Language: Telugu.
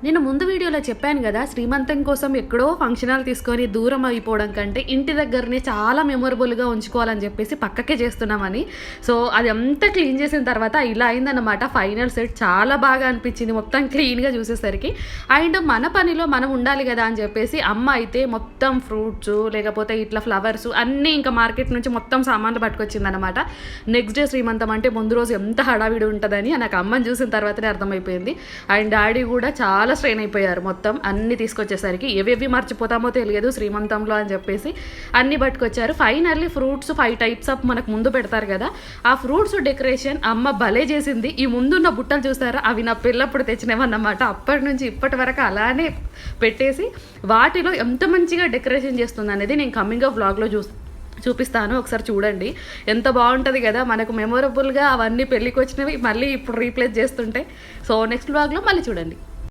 నేను ముందు వీడియోలో చెప్పాను కదా, శ్రీమంతం కోసం ఎక్కడో ఫంక్షన్ హాల్ తీసుకొని దూరం అయిపోవడం కంటే ఇంటి దగ్గరనే చాలా మెమొరబుల్గా ఉంచుకోవాలని చెప్పేసి పక్కకే చేస్తున్నామని. సో అది అంతా క్లీన్ చేసిన తర్వాత ఇలా అయిందన్నమాట. ఫైనల్ సెట్ చాలా బాగా అనిపించింది మొత్తం క్లీన్గా చూసేసరికి. అండ్ మన పనిలో మనం ఉండాలి కదా అని చెప్పేసి అమ్మ అయితే మొత్తం ఫ్రూట్స్ లేకపోతే ఇట్లా ఫ్లవర్స్ అన్నీ ఇంకా మార్కెట్ నుంచి మొత్తం సామాన్లు పట్టుకొచ్చిందనమాట. నెక్స్ట్ డే శ్రీమంతం అంటే ముందు రోజు ఎంత హడావిడి ఉంటుందని నాకు అమ్మని చూసిన తర్వాతనే అర్థమైపోయింది. అండ్ డాడీ కూడా చాలా స్ట్రెయిన్ అయిపోయారు మొత్తం అన్ని తీసుకొచ్చేసరికి. ఏవేవి మర్చిపోతామో తెలియదు శ్రీమంతంలో అని చెప్పేసి అన్ని పట్టుకొచ్చారు. ఫైనల్లీ ఫ్రూట్స్ 5 టైప్స్ ఆఫ్ మనకు ముందు పెడతారు కదా, ఆ ఫ్రూట్స్ డెకరేషన్ అమ్మ భలే చేసింది. ఈ ముందున్న బుట్టలు చూస్తారా, అవి నా పిల్లప్పుడు తెచ్చినవన్నమాట. అప్పటి నుంచి ఇప్పటి వరకు అలానే పెట్టేసి వాటిలో ఎంత మంచిగా డెకరేషన్ చేస్తుంది అనేది నేను కమింగ్ ఆఫ్ వ్లాగ్లో చూపిస్తాను, ఒకసారి చూడండి. ఎంత బాగుంటుంది కదా, మనకు మెమొరబుల్గా అవన్నీ పెళ్ళికి వచ్చినవి మళ్ళీ ఇప్పుడు రీప్లేస్ చేస్తుంటే. సో నెక్స్ట్ వ్లాగ్లో మళ్ళీ చూడండి.